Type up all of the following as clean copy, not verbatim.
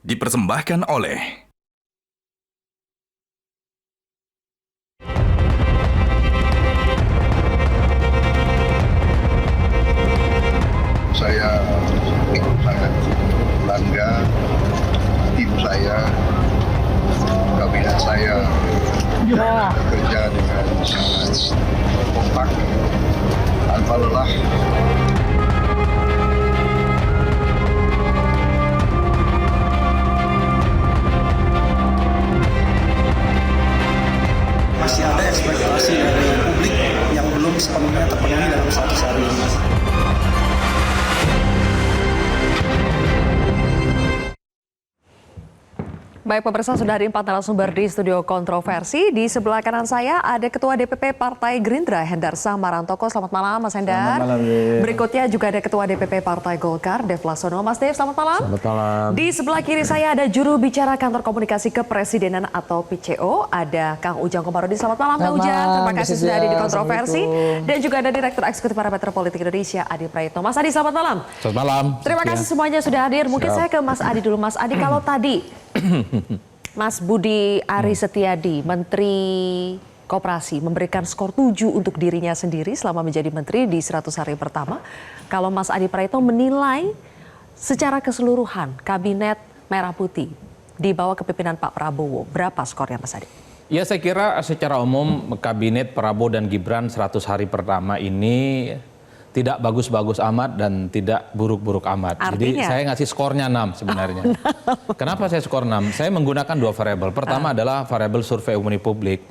dipersembahkan oleh saya sangat bangga tim saya, kabinet saya bekerja dengan sangat kompak tanpa lelah. Masih ada ekspektasi dari publik yang belum sepenuhnya terpenuhi dalam 100 hari ini. Baik pemirsa, sudah ada 4 narasumber di studio kontroversi. Di sebelah kanan saya ada Ketua DPP Partai Gerindra Hendar Sahmarantoko. Selamat malam Mas Hendar. Selamat malam. Berikutnya juga ada Ketua DPP Partai Golkar Dev Laksono. Mas Dev, selamat malam. Selamat malam. Di sebelah kiri saya ada juru bicara Kantor Komunikasi Kepresidenan atau PCO. Ada Kang Ujang Komarudin. Selamat malam Kang Ujang. Terima kasih sudah hadir di kontroversi. Dan juga ada Direktur Eksekutif Parameter Politik Indonesia Adi Prayitno. Mas Adi, selamat malam. Selamat malam. Terima kasih semuanya sudah hadir. Mungkin saya ke Mas Adi dulu. Mas Adi, kalau tadi Mas Budi Ari Setiadi, Menteri Koperasi, memberikan skor 7 untuk dirinya sendiri selama menjadi menteri di 100 hari pertama. Kalau Mas Adi Prayitno menilai secara keseluruhan Kabinet Merah Putih di bawah kepemimpinan Pak Prabowo, berapa skornya Mas Adi? Ya, saya kira secara umum Kabinet Prabowo dan Gibran 100 hari pertama ini tidak bagus-bagus amat dan tidak buruk-buruk amat. Artinya? Jadi saya ngasih skornya 6 sebenarnya. Kenapa saya skor 6? Saya menggunakan 2 variabel. Pertama adalah variabel survei opini publik.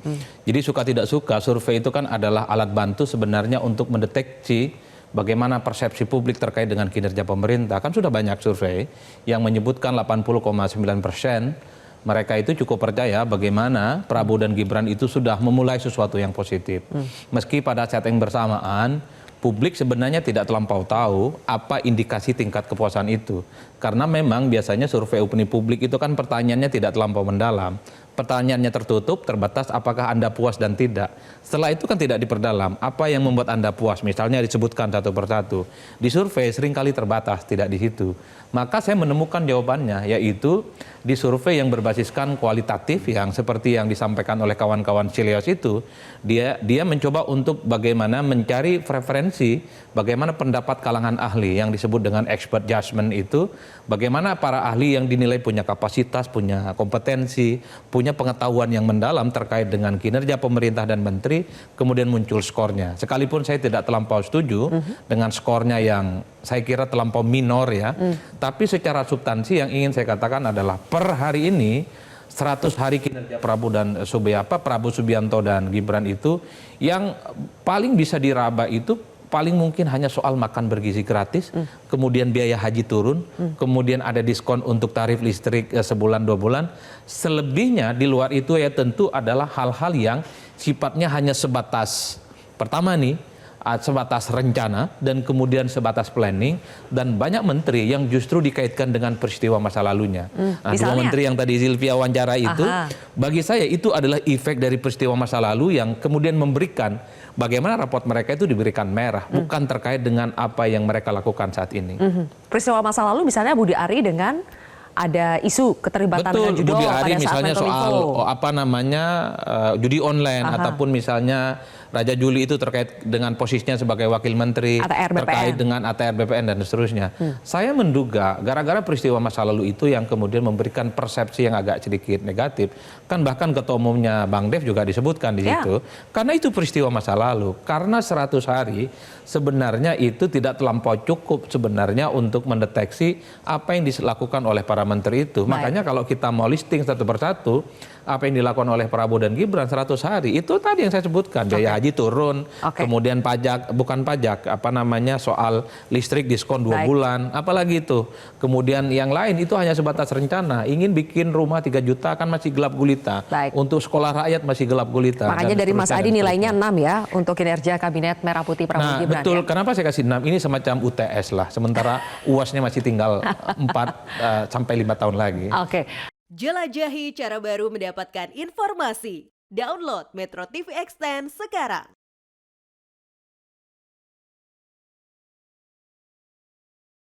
Jadi suka tidak suka, survei itu kan adalah alat bantu sebenarnya untuk mendeteksi bagaimana persepsi publik terkait dengan kinerja pemerintah. Kan sudah banyak survei yang menyebutkan 80,9% mereka itu cukup percaya bagaimana Prabowo dan Gibran itu sudah memulai sesuatu yang positif. Meski pada saat yang bersamaan publik sebenarnya tidak terlampau tahu apa indikasi tingkat kepuasan itu. Karena memang biasanya survei opini publik itu kan pertanyaannya tidak terlampau mendalam. Pertanyaannya tertutup, terbatas apakah Anda puas dan tidak. Setelah itu kan tidak diperdalam. Apa yang membuat Anda puas? Misalnya disebutkan satu persatu. Di survei seringkali terbatas, tidak di situ. Maka saya menemukan jawabannya, yaitu di survei yang berbasiskan kualitatif yang seperti yang disampaikan oleh kawan-kawan Cilios itu, dia mencoba untuk bagaimana mencari preferensi, bagaimana pendapat kalangan ahli yang disebut dengan expert judgment itu, bagaimana para ahli yang dinilai punya kapasitas, punya kompetensi, punya pengetahuan yang mendalam terkait dengan kinerja pemerintah dan menteri, kemudian muncul skornya. Sekalipun saya tidak terlampau setuju dengan skornya yang saya kira terlampau minor ya, tapi secara substansi yang ingin saya katakan adalah per hari ini 100 hari kinerja Prabowo Subianto dan Gibran itu yang paling bisa diraba itu paling mungkin hanya soal makan bergizi gratis, kemudian biaya haji turun, kemudian ada diskon untuk tarif listrik sebulan 2 bulan. Selebihnya di luar itu ya tentu adalah hal-hal yang sifatnya hanya sebatas pertama nih, sebatas rencana dan kemudian sebatas planning, dan banyak menteri yang justru dikaitkan dengan peristiwa masa lalunya. Nah, 2 menteri yang tadi Zilvia wawancara itu, bagi saya itu adalah efek dari peristiwa masa lalu yang kemudian memberikan bagaimana raport mereka itu diberikan merah, bukan terkait dengan apa yang mereka lakukan saat ini. Peristiwa masa lalu misalnya Budi Ari dengan ada isu keterlibatan dengan judul Budi Ari pada saat misalnya soal judi online, ataupun misalnya Raja Juli itu terkait dengan posisinya sebagai wakil menteri, terkait dengan ATR BPN dan seterusnya. Saya menduga gara-gara peristiwa masa lalu itu yang kemudian memberikan persepsi yang agak sedikit negatif. Kan bahkan ketua umumnya Bang Dev juga disebutkan di situ. Karena itu peristiwa masa lalu. Karena 100 hari sebenarnya itu tidak terlampau cukup sebenarnya untuk mendeteksi apa yang dilakukan oleh para menteri itu. Makanya kalau kita mau listing satu persatu apa yang dilakukan oleh Prabowo dan Gibran 100 hari itu tadi yang saya sebutkan, biaya haji turun, kemudian soal listrik diskon 2 bulan, apalagi itu. Kemudian yang lain itu hanya sebatas rencana, ingin bikin rumah 3 juta kan masih gelap gulita. Untuk sekolah rakyat masih gelap gulita. Makanya dari Mas Adi nilainya 6 ya untuk kinerja Kabinet Merah Putih Prabowo Gibran. Betul, kenapa saya kasih 6? Ini semacam UTS lah, sementara UASnya masih tinggal 4 sampai 5 tahun lagi. Jelajahi cara baru mendapatkan informasi. Download Metro TV Extend sekarang.